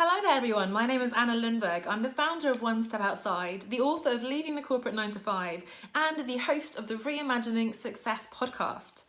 Hello there everyone, my name is Anna Lundberg. I'm the founder of One Step Outside, the author of Leaving the Corporate 9 to 5, and the host of the Reimagining Success podcast.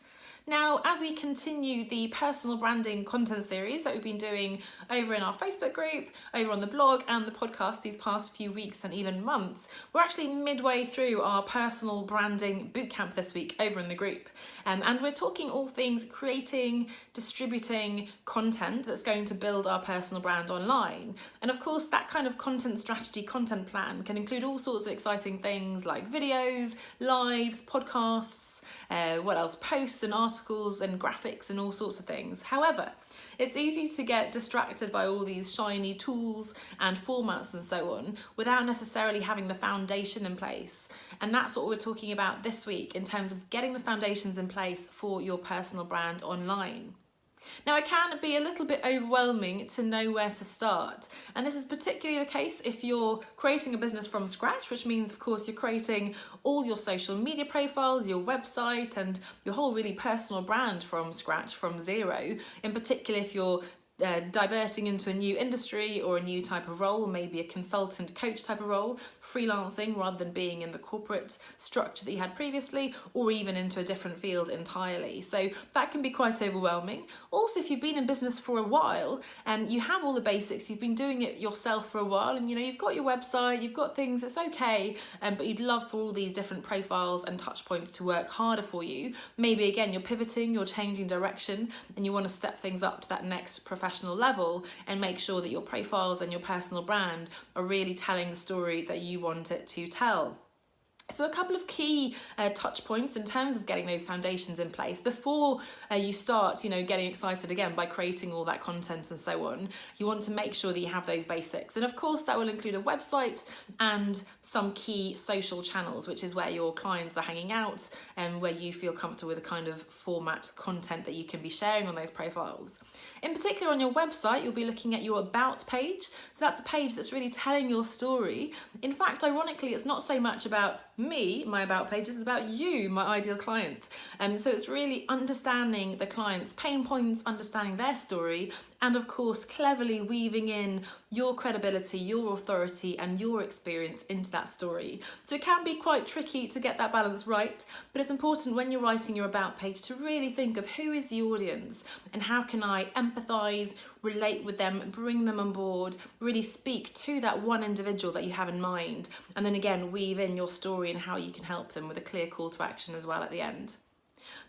Now, as we continue the personal branding content series that we've been doing over in our Facebook group, over on the blog and the podcast these past few weeks and even months, we're actually midway through our personal branding bootcamp this week over in the group. And we're talking all things creating, distributing content that's going to build our personal brand online. And of course, that kind of content strategy, content plan can include all sorts of exciting things like videos, lives, podcasts, posts and articles and graphics and all sorts of things. However, it's easy to get distracted by all these shiny tools and formats and so on without necessarily having the foundation in place. And that's what we're talking about this week in terms of getting the foundations in place for your personal brand online. Now, it can be a little bit overwhelming to know where to start, and this is particularly the case if you're creating a business from scratch, which means of course you're creating all your social media profiles, your website and your whole really personal brand from scratch, from zero. In particular, if you're diverting into a new industry or a new type of role, maybe a consultant coach type of role, freelancing rather than being in the corporate structure that you had previously, or even into a different field entirely. So that can be quite overwhelming. Also, if you've been in business for a while and you have all the basics, you've been doing it yourself for a while, and you've got your website, you've got things, it's okay, but you'd love for all these different profiles and touch points to work harder for you. Maybe again, you're pivoting, you're changing direction, and you want to step things up to that next professional level and make sure that your profiles and your personal brand are really telling the story that you want it to tell. So a couple of key touch points in terms of getting those foundations in place before you start, getting excited again by creating all that content and so on. You want to make sure that you have those basics. And of course, that will include a website and some key social channels, which is where your clients are hanging out and where you feel comfortable with the kind of format content that you can be sharing on those profiles. In particular, on your website, you'll be looking at your About page. So that's a page that's really telling your story. In fact, ironically, it's not so much about me, my About page, it's about you, my ideal client. So it's really understanding the client's pain points, understanding their story, and of course, cleverly weaving in your credibility, your authority, and your experience into that story. So it can be quite tricky to get that balance right, but it's important when you're writing your About page to really think of who is the audience and how can I empathise, relate with them, bring them on board, really speak to that one individual that you have in mind, and then again, weave in your story and how you can help them with a clear call to action as well at the end.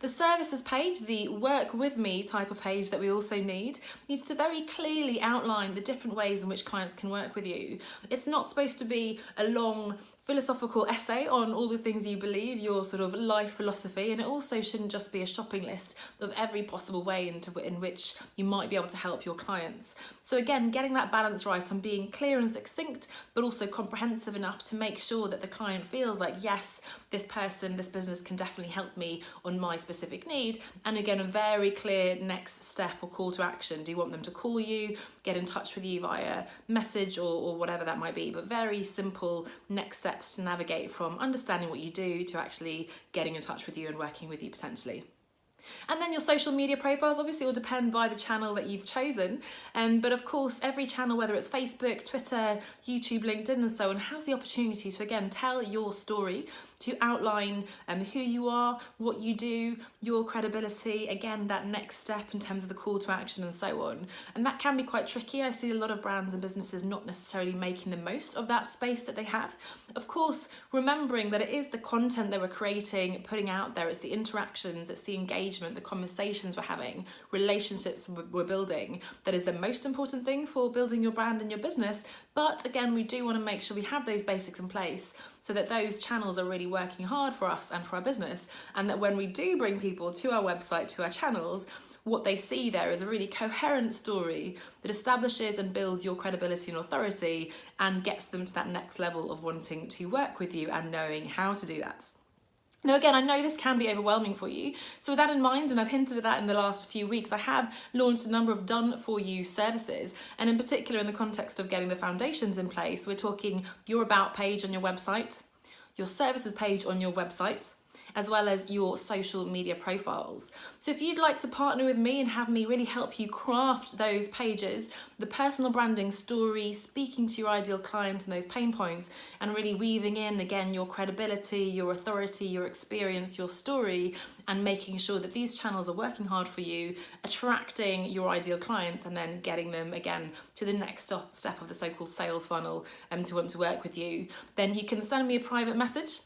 The services page, the work with me type of page that we also need, needs to very clearly outline the different ways in which clients can work with you. It's not supposed to be a long philosophical essay on all the things you believe, your sort of life philosophy, and it also shouldn't just be a shopping list of every possible way in which you might be able to help your clients. So again, getting that balance right on being clear and succinct, but also comprehensive enough to make sure that the client feels like, yes, this person, this business can definitely help me on my specific need. And again, a very clear next step or call to action. Do you want them to call you, get in touch with you via message or whatever that might be, but very simple next steps to navigate from understanding what you do to actually getting in touch with you and working with you potentially. And then your social media profiles obviously will depend by the channel that you've chosen. But of course, every channel, whether it's Facebook, Twitter, YouTube, LinkedIn, and so on, has the opportunity to, again, tell your story, to outline who you are, what you do, your credibility, again, that next step in terms of the call to action and so on. And that can be quite tricky. I see a lot of brands and businesses not necessarily making the most of that space that they have. Of course, remembering that it is the content that we're creating, putting out there, it's the interactions, it's the engagement, the conversations we're having, relationships we're building, that is the most important thing for building your brand and your business. But again, we do want to make sure we have those basics in place so that those channels are really working hard for us and for our business, and that when we do bring people to our website, to our channels, what they see there is a really coherent story that establishes and builds your credibility and authority and gets them to that next level of wanting to work with you and knowing how to do that. Now, again, I know this can be overwhelming for you. So with that in mind, and I've hinted at that in the last few weeks, I have launched a number of done-for-you services. And in particular, in the context of getting the foundations in place, we're talking your About page on your website, your services page on your website, as well as your social media profiles. So if you'd like to partner with me and have me really help you craft those pages, the personal branding story, speaking to your ideal client and those pain points, and really weaving in again your credibility, your authority, your experience, your story, and making sure that these channels are working hard for you, attracting your ideal clients, and then getting them again to the next step of the so-called sales funnel to want to work with you, then you can send me a private message.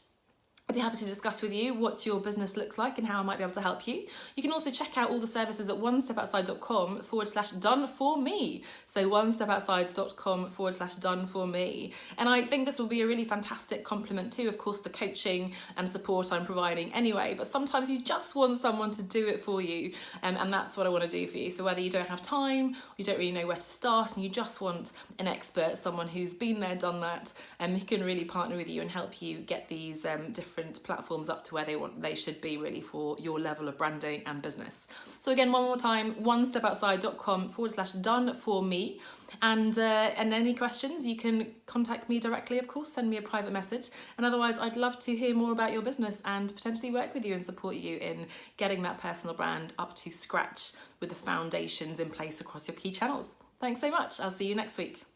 I'd be happy to discuss with you what your business looks like and how I might be able to help you. You can also check out all the services at onestepoutside.com/done for me. So onestepoutside.com/done for me. And I think this will be a really fantastic complement to, of course, the coaching and support I'm providing anyway. But sometimes you just want someone to do it for you. And that's what I want to do for you. So whether you don't have time, or you don't really know where to start, and you just want an expert, someone who's been there, done that, and who can really partner with you and help you get these different platforms up to where they should be really for your level of branding and business. So again, one more time, onestepoutside.com/done for me. And any questions, you can contact me directly, of course, send me a private message. And otherwise, I'd love to hear more about your business and potentially work with you and support you in getting that personal brand up to scratch with the foundations in place across your key channels. Thanks so much. I'll see you next week.